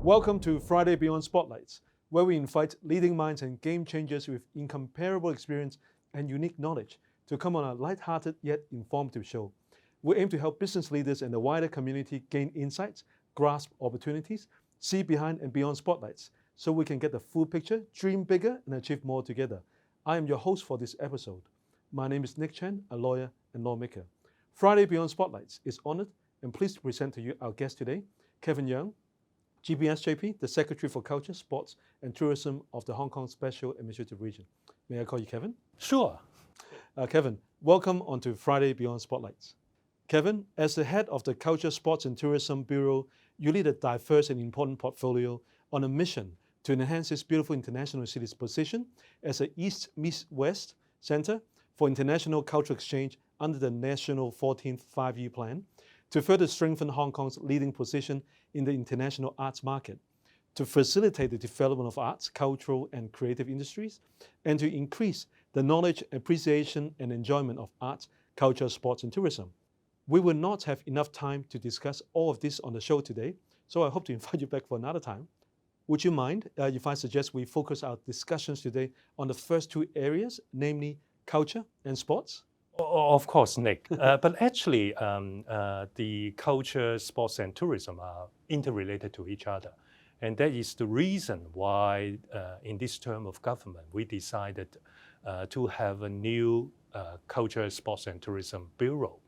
Welcome to Friday Beyond Spotlights, where we invite leading minds and game changers with incomparable experience and unique knowledge to come on a light-hearted yet informative show. We aim to help business leaders and the wider community gain insights, grasp opportunities, see behind and beyond spotlights, so we can get the full picture, dream bigger, and achieve more together. I am your host for this episode. My name is Nick Chan, a lawyer and lawmaker. Friday Beyond Spotlights is honored and pleased to present to you our guest today, Kevin Yeung, GBSJP, the Secretary for Culture, Sports and Tourism of the Hong Kong Special Administrative Region. May I call you Kevin? Sure. Kevin, welcome onto Friday Beyond Spotlights. Kevin, as the head of the Culture, Sports and Tourism Bureau, you lead a diverse and important portfolio on a mission to enhance this beautiful international city's position as an East meets West Center for international cultural exchange under the National 14th Five-Year Plan, to further strengthen Hong Kong's leading position in the international arts market, to facilitate the development of arts, cultural and creative industries, and to increase the knowledge, appreciation and enjoyment of arts, culture, sports and tourism. We will not have enough time to discuss all of this on the show today, so I hope to invite you back for another time. Would you mind if I suggest we focus our discussions today on the first two areas, namely culture and sports? Of course, Nick. But actually, the culture, sports, and tourism are interrelated to each other. And that is the reason why, in this term of government, we decided to have a new Culture, Sports, and Tourism Bureau.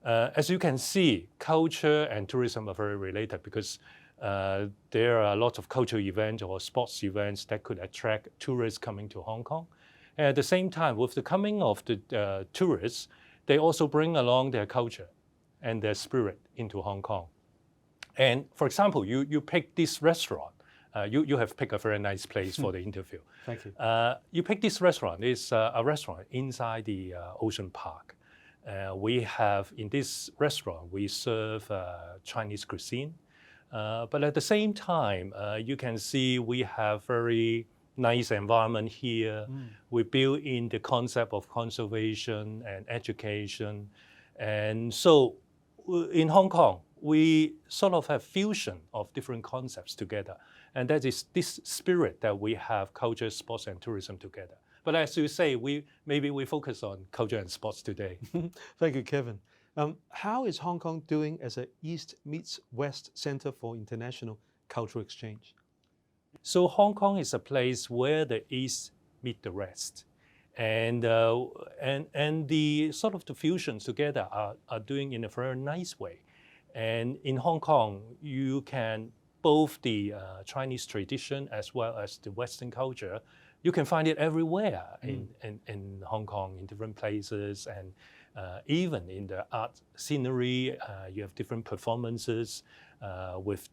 As you can see, culture and tourism are very related because there are a lot of cultural events or sports events that could attract tourists coming to Hong Kong. At the same time, with the coming of the tourists, they also bring along their culture and their spirit into Hong Kong. And for example, you pick this restaurant. You have picked a very nice place for the interview. Thank you. You pick this restaurant. It's a restaurant inside the Ocean Park. We have, in this restaurant, we serve Chinese cuisine. But at the same time, you can see we have very nice environment here. We build in the concept of conservation and education. And so in Hong Kong, we sort of have fusion of different concepts together. And that is this spirit that we have culture, sports, and tourism together. But as you say, maybe we focus on culture and sports today. Thank you, Kevin. How is Hong Kong doing as an East meets West Center for international cultural exchange? So Hong Kong is a place where the East meet the West. And the sort of the fusions together are doing in a very nice way. And in Hong Kong, you can both the Chinese tradition as well as the Western culture, you can find it everywhere in Hong Kong, in different places, and even in the art scenery, you have different performances with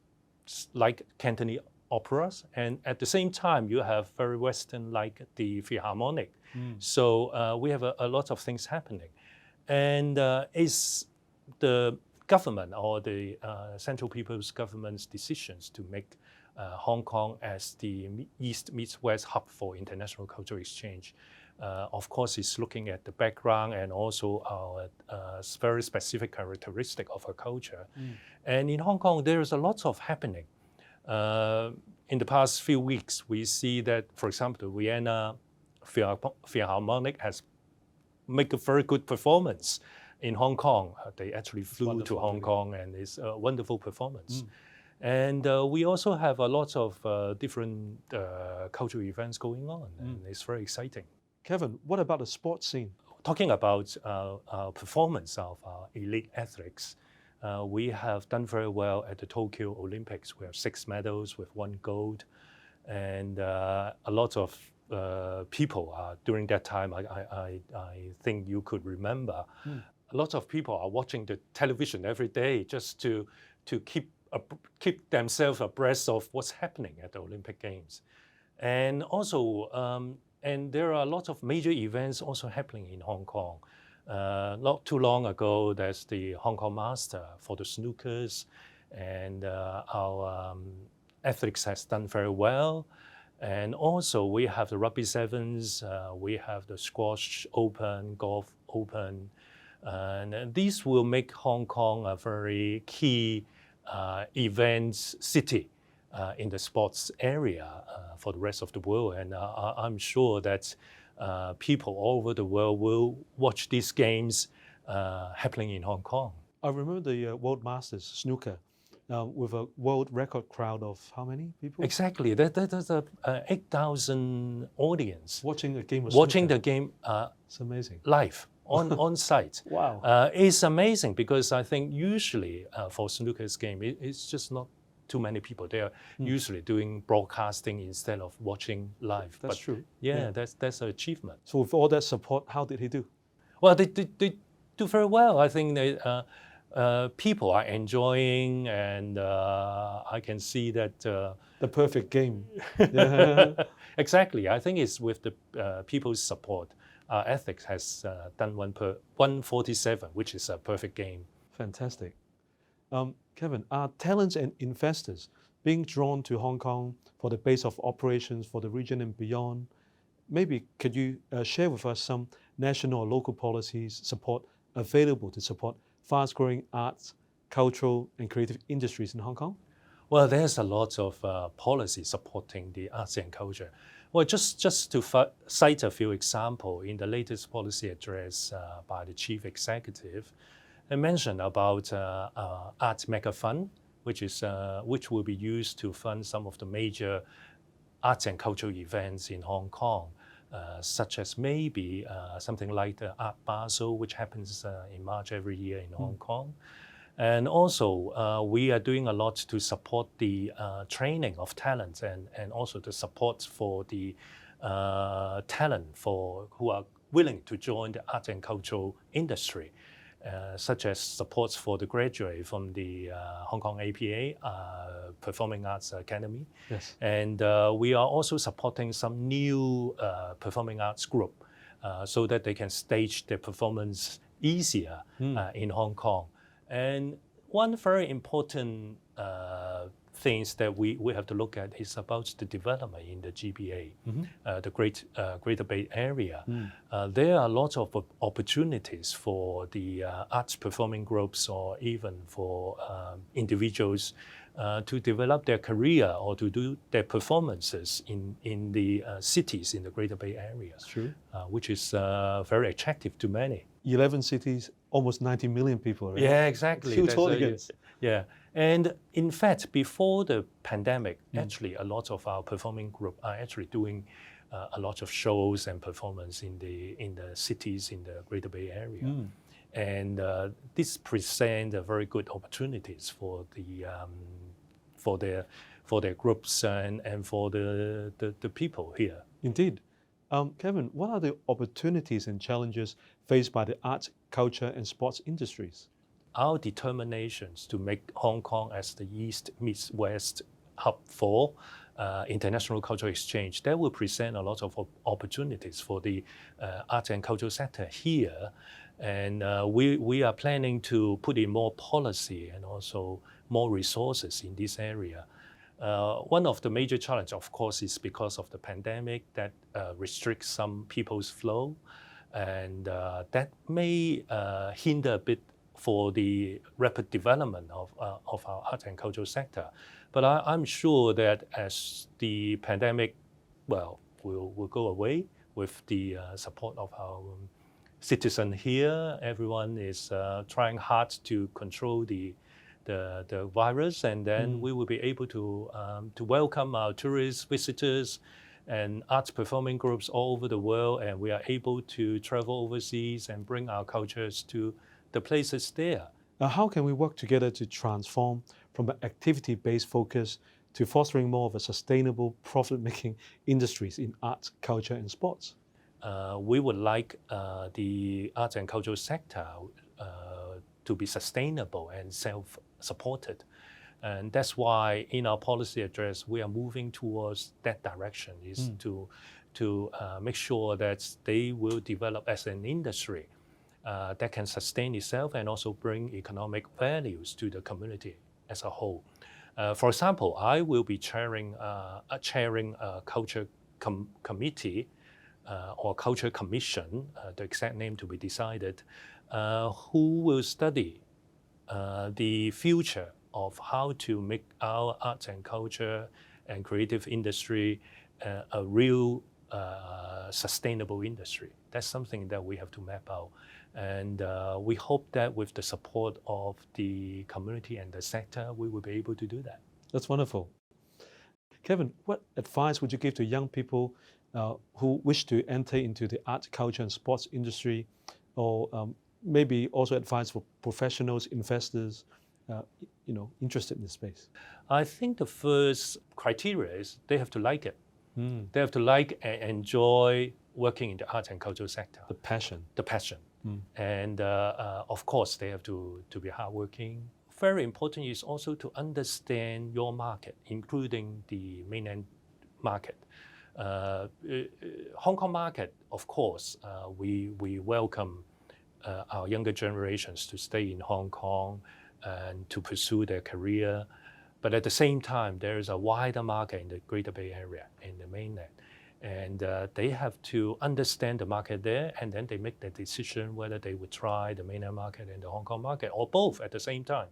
like Cantonese operas, and at the same time, you have very Western like the Philharmonic. So we have a lot of things happening. And it's the government or the Central People's Government's decisions to make Hong Kong as the East meets West hub for international cultural exchange. Of course, it's looking at the background and also our very specific characteristic of our culture. And in Hong Kong, there is a lot of happening. In the past few weeks, we see that, for example, the Vienna Philharmonic has made a very good performance in Hong Kong. They actually flew to Hong Kong, and it's a wonderful performance. And we also have a lot of different cultural events going on, and it's very exciting. Kevin, what about the sports scene? Talking about performance of our elite athletes, we have done very well at the Tokyo Olympics. We have 6 medals with 1 gold. And a lot of people during that time, I think you could remember, a lot of people are watching the television every day just to keep themselves abreast of what's happening at the Olympic Games. And also, and there are a lot of major events also happening in Hong Kong. Not too long ago, there's the Hong Kong Master for the snookers, and our athletics has done very well. And also we have the Rugby Sevens, we have the Squash Open, Golf Open, and these will make Hong Kong a very key events city in the sports area for the rest of the world. And I'm sure that people all over the world will watch these games happening in Hong Kong. I remember the World Masters snooker with a world record crowd of how many people? Exactly, that's a 8,000 audience Watching a game of watching snooker. the game It's amazing. live on site. Wow. It's amazing because I think usually for snooker's game, it's just not too many people. They are usually doing broadcasting instead of watching live. That's But true. yeah, that's an achievement. So with all that support, how did he do? Well, they do very well. I think people are enjoying, and I can see that. The perfect game. Yeah. Exactly. I think it's with the people's support. Ethics has done 147, which is a perfect game. Fantastic. Kevin, are talents and investors being drawn to Hong Kong for the base of operations for the region and beyond? Maybe could you share with us some national or local policies support available to support fast-growing arts, cultural and creative industries in Hong Kong? Well, there's a lot of policy supporting the arts and culture. Well, just to cite a few examples, in the latest policy address by the chief executive, I mentioned about Art Mega Fund, which will be used to fund some of the major arts and cultural events in Hong Kong, such as maybe something like the Art Basel, which happens in March every year in Hong Kong. And also, we are doing a lot to support the training of talents and also the support for the talent who are willing to join the art and cultural industry, such as supports for the graduate from the Hong Kong APA, Performing Arts Academy. Yes. And we are also supporting some new performing arts group so that they can stage their performance easier in Hong Kong. And one very important things that we have to look at is about the development in the GBA, the Greater Bay Area. There are lots of opportunities for the arts performing groups or even for individuals to develop their career or to do their performances in the cities in the Greater Bay Area, which is very attractive to many. 11 cities, almost 90 million people, right? Yeah, exactly. Huge audience. Yeah. And in fact, before the pandemic, actually a lot of our performing group are actually doing a lot of shows and performance in the cities in the Greater Bay Area. And this presents very good opportunities for their groups and for the people here. Indeed. Kevin, what are the opportunities and challenges faced by the arts, culture and sports industries? Our determinations to make Hong Kong as the East meets West hub for international cultural exchange, that will present a lot of opportunities for the art and cultural sector here. And we are planning to put in more policy and also more resources in this area. One of the major challenges, of course, is because of the pandemic that restricts some people's flow, and that may hinder a bit for the rapid development of our art and cultural sector. But I'm sure that as the pandemic, will go away with the support of our citizens here, everyone is trying hard to control the virus, and then we will be able to welcome our tourists, visitors, and arts performing groups all over the world, and we are able to travel overseas and bring our cultures to the places there. How can we work together to transform from an activity-based focus to fostering more of a sustainable, profit-making industries in arts, culture, and sports? We would like the arts and cultural sector to be sustainable and self-supported. And that's why in our policy address, we are moving towards that direction, is to make sure that they will develop as an industry that can sustain itself and also bring economic values to the community as a whole. For example, I will be chairing a culture committee or culture commission, the exact name to be decided, who will study the future of how to make our arts and culture and creative industry a real sustainable industry. That's something that we have to map out. And we hope that with the support of the community and the sector, we will be able to do that. That's wonderful. Kevin, what advice would you give to young people who wish to enter into the art, culture, and sports industry, or maybe also advice for professionals, investors, interested in the space? I think the first criteria is they have to like it. They have to like and enjoy working in the arts and cultural sector. The passion. The passion. And of course, they have to be hardworking. Very important is also to understand your market, including the mainland market. Hong Kong market, of course, we welcome our younger generations to stay in Hong Kong and to pursue their career. But at the same time, there is a wider market in the Greater Bay Area, in the mainland. And they have to understand the market there, and then they make the decision whether they would try the mainland market and the Hong Kong market, or both at the same time.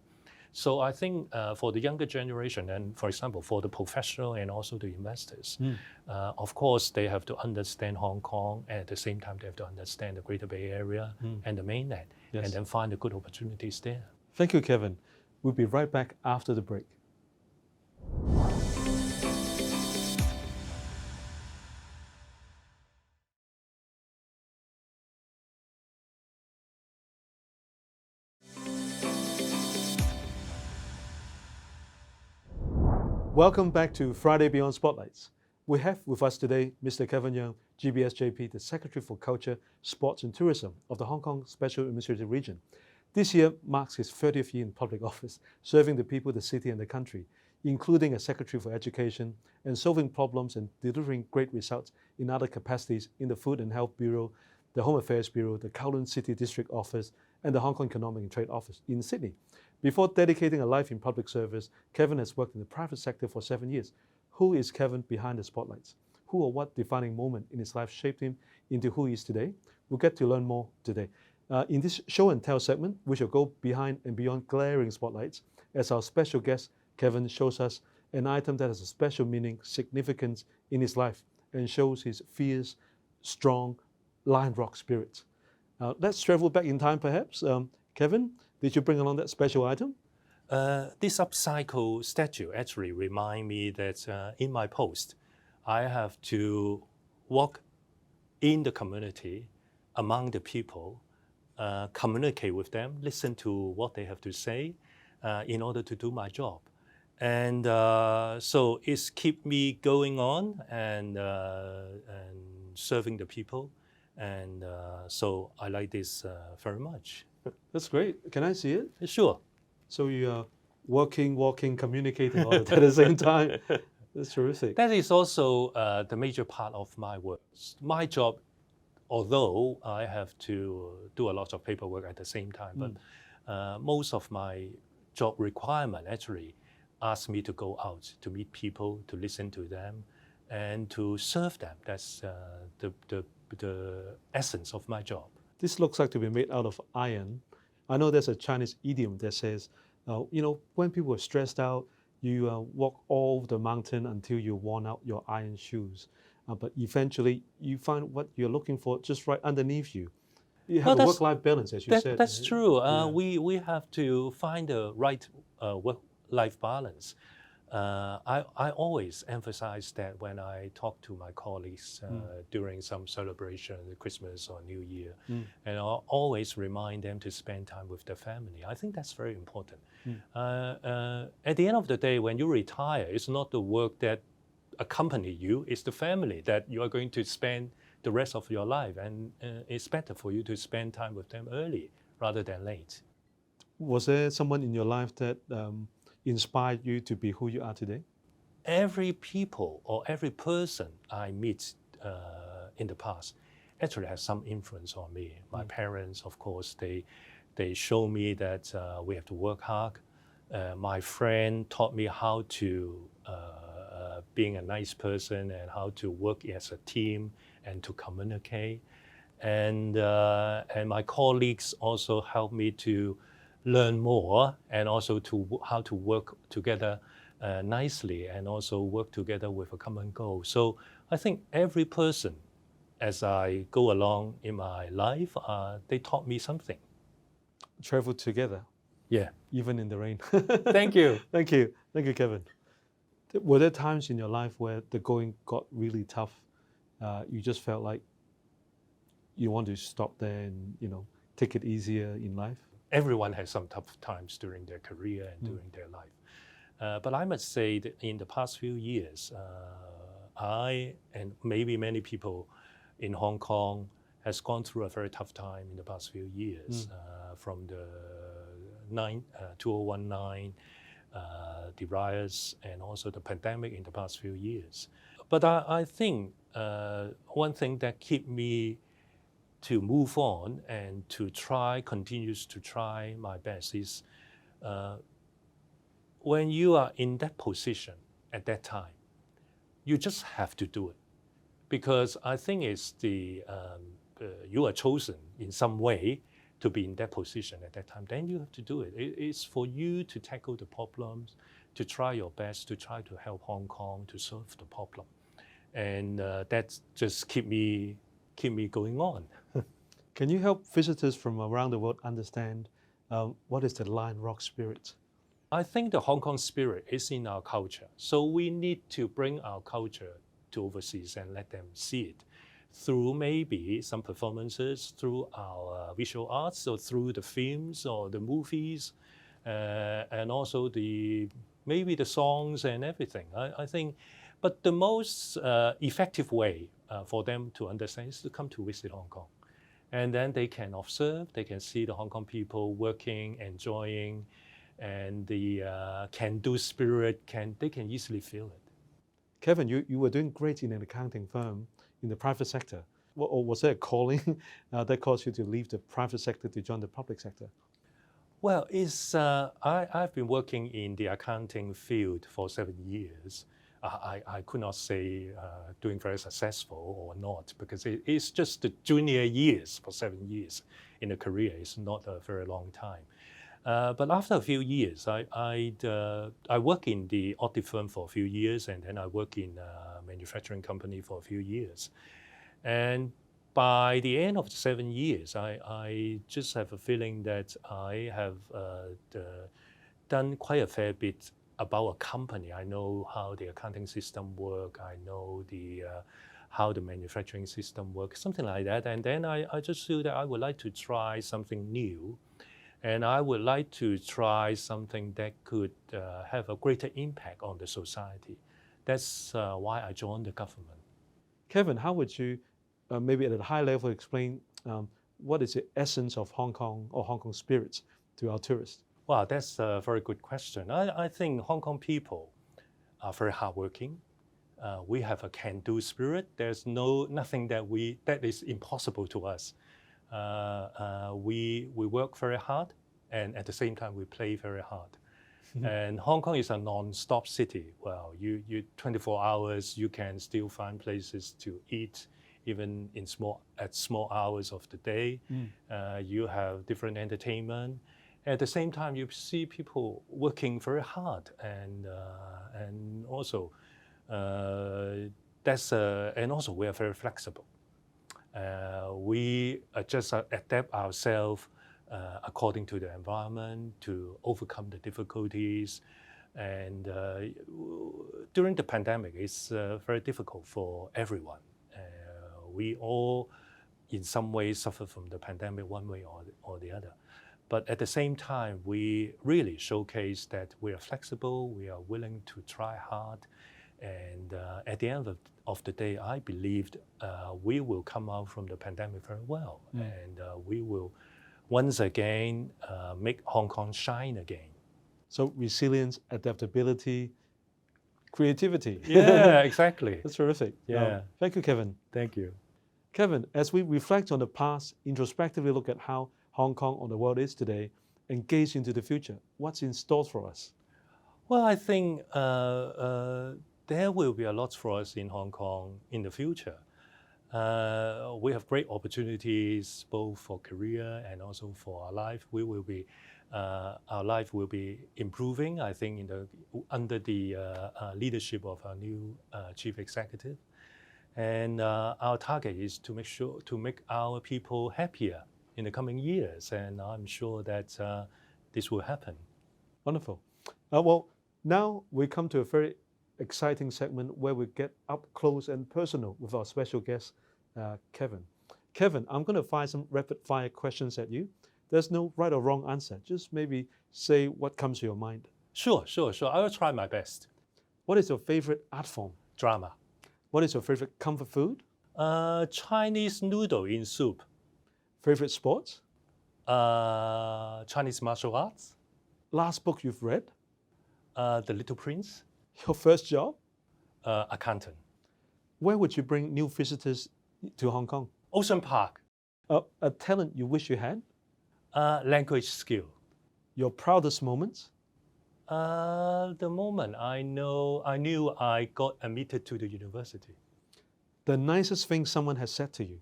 So I think for the younger generation, and for example, for the professional and also the investors, of course, they have to understand Hong Kong, and at the same time, they have to understand the Greater Bay Area and the mainland, and then find the good opportunities there. Thank you, Kevin. We'll be right back after the break. Welcome back to Friday Beyond Spotlights. We have with us today Mr. Kevin Yeung, GBSJP, the Secretary for Culture, Sports and Tourism of the Hong Kong Special Administrative Region. This year marks his 30th year in public office, serving the people, the city and the country, including as Secretary for Education and solving problems and delivering great results in other capacities in the Food and Health Bureau, the Home Affairs Bureau, the Kowloon City District Office, and the Hong Kong Economic and Trade Office in Sydney. Before dedicating a life in public service, Kevin has worked in the private sector for 7 years. Who is Kevin behind the spotlights? Who or what defining moment in his life shaped him into who he is today? We'll get to learn more today. In this show and tell segment, we shall go behind and beyond glaring spotlights as our special guest, Kevin, shows us an item that has a special meaning, significance in his life and shows his fierce, strong, lion rock spirit. Let's travel back in time perhaps. Kevin, did you bring along that special item? This upcycle statue actually reminds me that in my post, I have to walk in the community, among the people, communicate with them, listen to what they have to say in order to do my job. And so it's keep me going on and serving the people. And so I like this very much. That's great. Can I see it? Sure. So you are working, walking, communicating all at the same time. That's terrific. That is also the major part of my work. My job, although I have to do a lot of paperwork at the same time, but most of my job requirement actually asks me to go out, to meet people, to listen to them, and to serve them. That's the essence of my job. This looks like to be made out of iron. I know there's a Chinese idiom that says, when people are stressed out, you walk all the mountain until you worn out your iron shoes. But eventually, you find what you're looking for just right underneath you. You have a work-life balance, as you said. That's true. We have to find the right work-life balance. I always emphasize that when I talk to my colleagues during some celebration, Christmas or New Year, and I always remind them to spend time with their family. I think that's very important. At the end of the day, when you retire, it's not the work that accompany you, it's the family that you are going to spend the rest of your life, and it's better for you to spend time with them early rather than late. Was there someone in your life that inspired you to be who you are today? Every people or every person I meet in the past actually has some influence on me. My parents, of course, they show me that we have to work hard. My friend taught me how to being a nice person and how to work as a team and to communicate. And my colleagues also helped me to learn more, and also how to work together nicely, and also work together with a common goal. So I think every person, as I go along in my life, they taught me something. Travel together, Yeah. even in the rain. Thank you. Thank you. Thank you, Kevin. Were there times in your life where the going got really tough? You just felt like you want to stop there and, take it easier in life? Everyone has some tough times during their career and during their life. But I must say that in the past few years, I and maybe many people in Hong Kong has gone through a very tough time in the past few years, from the 2019, the riots, and also the pandemic in the past few years. But I think one thing that keep me to move on and to continues to try my best is when you are in that position at that time, you just have to do it. Because I think it's you are chosen in some way to be in that position at that time, then you have to do it. It's for you to tackle the problems, to try your best, to try to help Hong Kong to solve the problem. And that just keep me going on. Can you help visitors from around the world understand what is the Lion Rock spirit? I think the Hong Kong spirit is in our culture. So we need to bring our culture to overseas and let them see it through maybe some performances, through our visual arts, or through the films or the movies, and also maybe the songs and everything. I think, but the most effective way for them to understand is to come to visit Hong Kong. And then they can observe, they can see the Hong Kong people working, enjoying, and the can-do spirit, they can easily feel it. Kevin, you were doing great in an accounting firm in the private sector. Or was there a calling that caused you to leave the private sector to join the public sector? Well, I've been working in the accounting field for 7 years. I could not say doing very successful or not, because it's just the junior years for 7 years in a career. It's not a very long time. But after a few years, I worked in the audit firm for a few years, and then I worked in a manufacturing company for a few years. And by the end of the 7 years, I just have a feeling that I have done quite a fair bit about a company. I know how the accounting system works. I know how the manufacturing system works, something like that. And then I just feel that I would like to try something new. And I would like to try something that could have a greater impact on the society. That's why I joined the government. Kevin, how would you, maybe at a high level, explain what is the essence of Hong Kong or Hong Kong spirits to our tourists? Wow, that's a very good question. I think Hong Kong people are very hardworking. We have a can-do spirit. There's nothing that is impossible to us. We work very hard, and at the same time we play very hard. And Hong Kong is a non-stop city. Well, you 24 hours you can still find places to eat, even at small hours of the day. You have different entertainment. At the same time, you see people working very hard, and also and also we are very flexible. We just adapt ourselves according to the environment to overcome the difficulties. And during the pandemic, it's very difficult for everyone. We all, in some ways, suffer from the pandemic one way or the other. But at the same time, we really showcase that we are flexible, we are willing to try hard. And at the end of the day, I believe we will come out from the pandemic very well. And we will once again make Hong Kong shine again. So resilience, adaptability, creativity. Yeah, exactly. That's terrific. Yeah. Thank you, Kevin. Thank you. Kevin, as we reflect on the past, introspectively look at how Hong Kong or the world is today, engage into the future, what's in store for us? Well, I think there will be a lot for us in Hong Kong in the future. We have great opportunities both for career and also for our life. We will be our life will be improving, I think, under the leadership of our new chief executive. And our target is to make our people happier in the coming years. And I'm sure that this will happen. Wonderful. Well, now we come to a very exciting segment where we get up close and personal with our special guest, Kevin. Kevin, I'm going to fire some rapid fire questions at you. There's no right or wrong answer. Just maybe say what comes to your mind. Sure. I will try my best. What is your favorite art form? Drama. What is your favorite comfort food? Chinese noodle in soup. Favorite sports? Chinese martial arts. Last book you've read? The Little Prince. Your first job? Accountant. Where would you bring new visitors to Hong Kong? Ocean Park. A talent you wish you had? Language skill. Your proudest moments? The moment I knew I got admitted to the university. The nicest thing someone has said to you?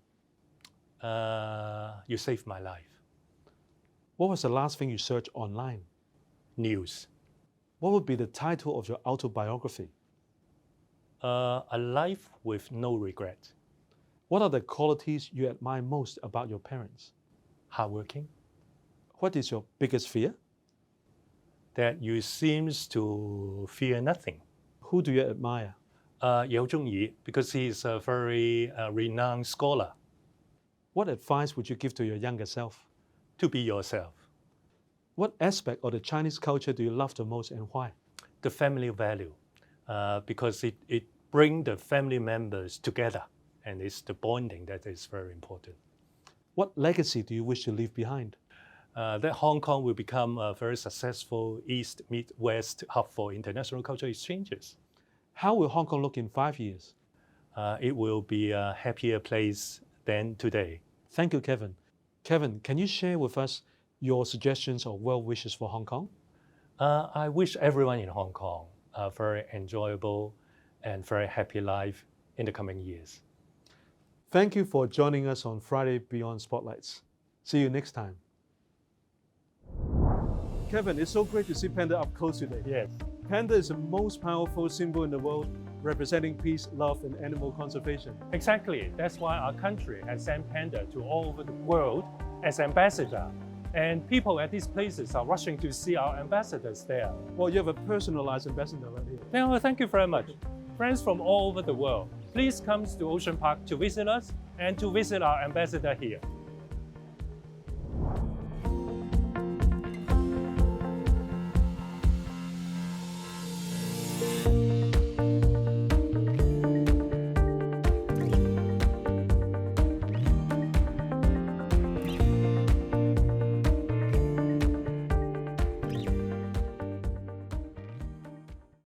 You saved my life. What was the last thing you searched online? News. What would be the title of your autobiography? A life with no regret. What are the qualities you admire most about your parents? Hardworking. What is your biggest fear? That you seems to fear nothing. Who do you admire? Yeo Zhongyi, because he is a very renowned scholar. What advice would you give to your younger self? To be yourself. What aspect of the Chinese culture do you love the most and why? The family value, because it brings the family members together, and it's the bonding that is very important. What legacy do you wish to leave behind? That Hong Kong will become a very successful East-West hub for international cultural exchanges. How will Hong Kong look in 5 years? It will be a happier place than today. Thank you, Kevin. Kevin, can you share with us your suggestions or well wishes for Hong Kong? I wish everyone in Hong Kong a very enjoyable and very happy life in the coming years. Thank you for joining us on Friday Beyond Spotlights. See you next time. Kevin, it's so great to see Panda up close today. Yes. Panda is the most powerful symbol in the world, representing peace, love, and animal conservation. Exactly. That's why our country has sent Panda to all over the world as ambassador. And people at these places are rushing to see our ambassadors there. Well, you have a personalized ambassador right here. Well, thank you very much. Friends from all over the world, please come to Ocean Park to visit us and to visit our ambassador here.